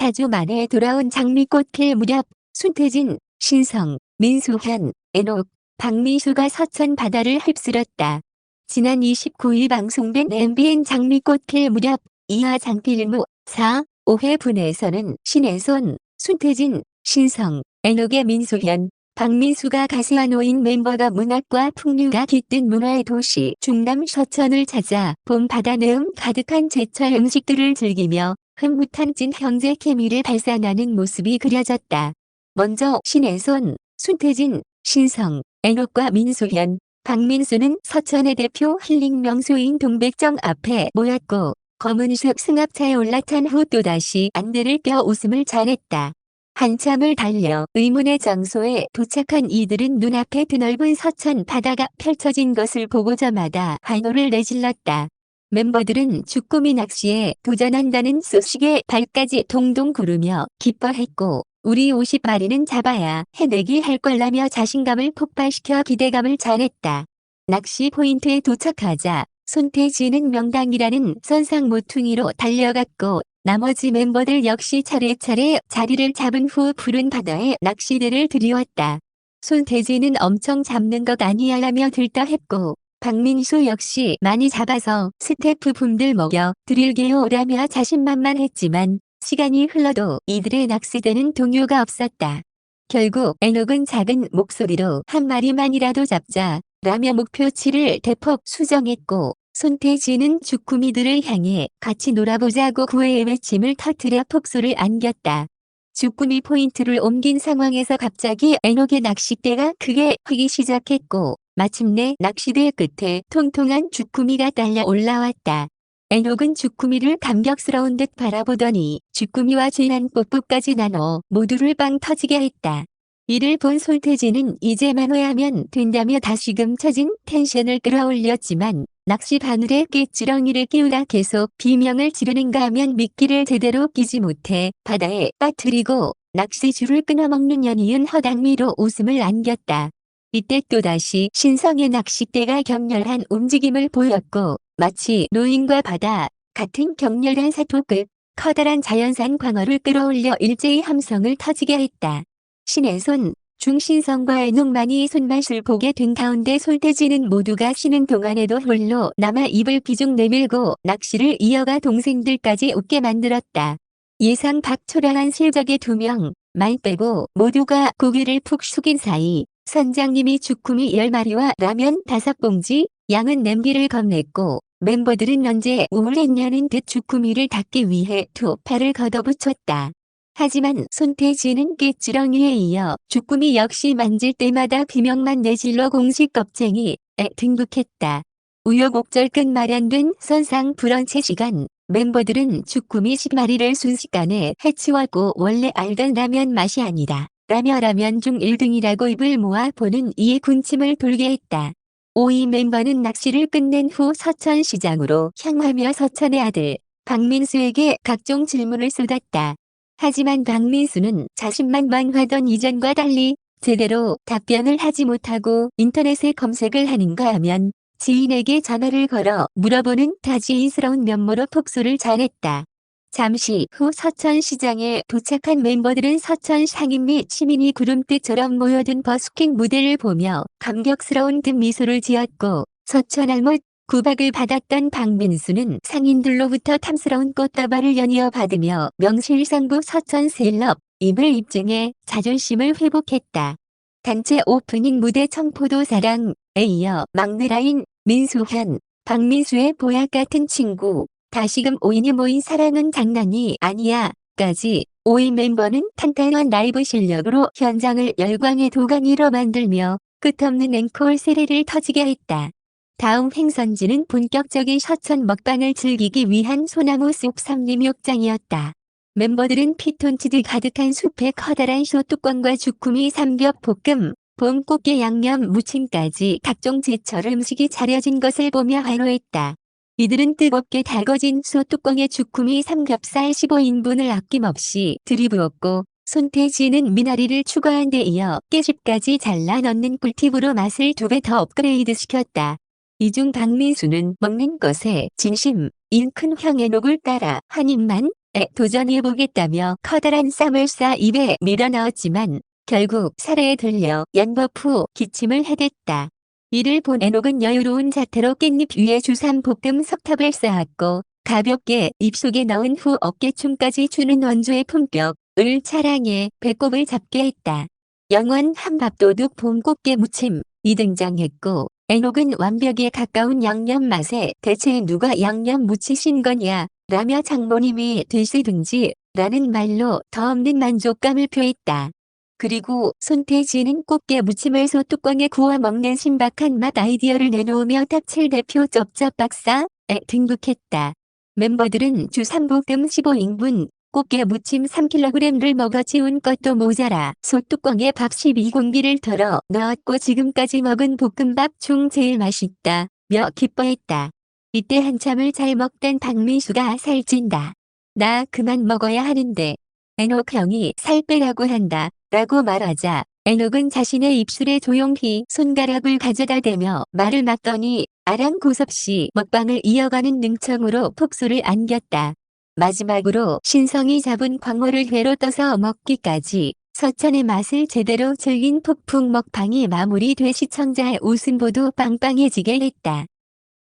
4주 만에 돌아온 장미꽃 필 무렵 손태진, 신성, 민수현, 애녹, 박민수가 서천 바다를 휩쓸었다. 지난 29일 방송된 MBN 장미꽃 필 무렵 이하 장필무 4, 5회 분에서는 신혜선, 손태진, 신성, 애녹의 민수현, 박민수가 가수와 노인 멤버가 문학과 풍류가 깃든 문화의 도시 중남 서천을 찾아 봄 바다 내음 가득한 제철 음식들을 즐기며 흐뭇한 찐 형제 케미를 발산하는 모습이 그려졌다. 먼저 신혜선, 손태진, 신성, 애녹과 민수현, 박민수는 서천의 대표 힐링 명소인 동백정 앞에 모였고 검은색 승합차에 올라탄 후 또다시 안대를 껴 웃음을 전했다. 한참을 달려 의문의 장소에 도착한 이들은 눈앞에 드넓은 서천 바다가 펼쳐진 것을 보고자마다 환호를 내질렀다. 멤버들은 주꾸미 낚시에 도전한다는 소식에 발까지 동동 구르며 기뻐했고 우리 50마리는 잡아야 해내기 할 걸라며 자신감을 폭발시켜 기대감을 전했다. 낚시 포인트에 도착하자 손태진은 명당이라는 선상 모퉁이로 달려갔고 나머지 멤버들 역시 차례차례 자리를 잡은 후 푸른 바다에 낚시대를 들이왔다. 손태진은 엄청 잡는 것 아니야라며 들떠했고 박민수 역시 많이 잡아서 스태프분들 먹여 드릴게요라며 자신만만했지만 시간이 흘러도 이들의 낚시대는 동요가 없었다. 결국 애녹은 작은 목소리로 한 마리만이라도 잡자 라며 목표치를 대폭 수정했고 손태진은 주꾸미들을 향해 같이 놀아보자고 구애의 외침을 터뜨려 폭소를 안겼다. 주꾸미 포인트를 옮긴 상황에서 갑자기 애녹의 낚싯대가 크게 휘기 시작했고 마침내 낚시대 끝에 통통한 주꾸미가 딸려 올라왔다. 애녹은 주꾸미를 감격스러운 듯 바라보더니 주꾸미와 진한 뽀뽀까지 나눠 모두를 빵 터지게 했다. 이를 본 손태진은 이제만 회하면 된다며 다시금 처진 텐션을 끌어올렸지만 낚시 바늘에 꾀지렁이를 끼우다 계속 비명을 지르는가 하면 미끼를 제대로 끼지 못해 바다에 빠뜨리고 낚시줄을 끊어먹는 연이은 허당미로 웃음을 안겼다. 이때 또다시 신성의 낚싯대가 격렬한 움직임을 보였고 마치 노인과 바다 같은 격렬한 사토급 커다란 자연산 광어를 끌어올려 일제히 함성을 터지게 했다. 신혜선, 중신성과 애녹만이 손맛을 보게 된 가운데 손태진은 모두가 쉬는 동안에도 홀로 남아 입을 비중 내밀고 낚시를 이어가 동생들까지 웃게 만들었다. 예상 밖 초라한 실적의 2명, 말 빼고 모두가 고개를 푹 숙인 사이 선장님이 주꾸미 10마리와 라면 5봉지, 양은 냄비를 건넸고 멤버들은 언제 우울했냐는 듯 주꾸미를 닦기 위해 2팔을 걷어붙였다. 하지만 손태진은 꾀지렁이에 이어 주꾸미 역시 만질 때마다 비명만 내질러 공식 겁쟁이에 등극했다. 우여곡절 끝 마련된 선상 브런치 시간, 멤버들은 주꾸미 10마리를 순식간에 해치웠고 원래 알던 라면 맛이 아니다 라며 라면 중 1등이라고 입을 모아 보는 이에 군침을 돌게 했다. 5위 멤버는 낚시를 끝낸 후 서천시장으로 향하며 서천의 아들 박민수에게 각종 질문을 쏟았다. 하지만 박민수는 자신만만하던 이전과 달리 제대로 답변을 하지 못하고 인터넷에 검색을 하는가 하면 지인에게 전화를 걸어 물어보는 다지인스러운 면모로 폭소를 전했다. 잠시 후 서천시장에 도착한 멤버들은 서천 상인 및 시민이 구름대처럼 모여든 버스킹 무대를 보며 감격스러운 듯 미소를 지었고 서천알못 구박을 받았던 박민수는 상인들로부터 탐스러운 꽃다발을 연이어 받으며 명실상부 서천 셀럽 임을 입증해 자존심을 회복했다. 단체 오프닝 무대 청포도 사랑에 이어 막내라인 민수현, 박민수의 보약 같은 친구, 다시금 5인이 모인 사랑은 장난이 아니야 까지 5위 멤버는 탄탄한 라이브 실력으로 현장을 열광의 도가니로 만들며 끝없는 앵콜 세례를 터지게 했다. 다음 행선지는 본격적인 서천 먹방을 즐기기 위한 소나무 숲 삼림욕장이었다. 멤버들은 피톤치드 가득한 숲에 커다란 소뚜껑과 주꾸미 삼겹볶음, 봄 꽃게 양념 무침까지 각종 제철 음식이 차려진 것을 보며 환호했다. 이들은 뜨겁게 달궈진 소뚜껑에 주꾸미 삼겹살 15인분을 아낌없이 들이부었고 손태진은 미나리를 추가한 데 이어 깨집까지 잘라 넣는 꿀팁으로 맛을 2배 더 업그레이드 시켰다. 이 중 박민수는 먹는 것에 진심인 큰 형 애녹을 따라 한 입만 도전해보겠다며 커다란 쌈을 싸 입에 밀어넣었지만 결국 살해에 들려 연법 후 기침을 해댔다. 이를 본 에녹은 여유로운 자태로 깻잎 위에 주삼 볶음 석탑을 쌓았고 가볍게 입속에 넣은 후 어깨춤까지 추는 원조의 품격을 자랑해 배꼽을 잡게 했다. 영원 한밥도둑 봄 꽃게 무침이 등장했고 에녹은 완벽에 가까운 양념 맛에 대체 누가 양념 묻히신 거냐 라며 장모님이 드시든지 라는 말로 더 없는 만족감을 표했다. 그리고 손태진은 꽃게 무침을 소뚜껑에 구워 먹는 신박한 맛 아이디어를 내놓으며 탑7 대표 쩝쩝 박사에 등극했다. 멤버들은 주 3볶음 15인분, 꽃게 무침 3kg를 먹어 치운 것도 모자라 소뚜껑에 밥 12공기를 덜어 넣었고 지금까지 먹은 볶음밥 중 제일 맛있다며 기뻐했다. 이때 한참을 잘 먹던 박민수가 살찐다. 나 그만 먹어야 하는데. 에녹 형이 살 빼라고 한다. 라고 말하자 에녹은 자신의 입술에 조용히 손가락을 가져다 대며 말을 막더니 아랑곳없이 먹방을 이어가는 능청으로 폭소를 안겼다. 마지막으로 신성이 잡은 광어를 회로 떠서 먹기까지 서천의 맛을 제대로 즐긴 폭풍 먹방이 마무리돼 시청자의 웃음보도 빵빵해지게 했다.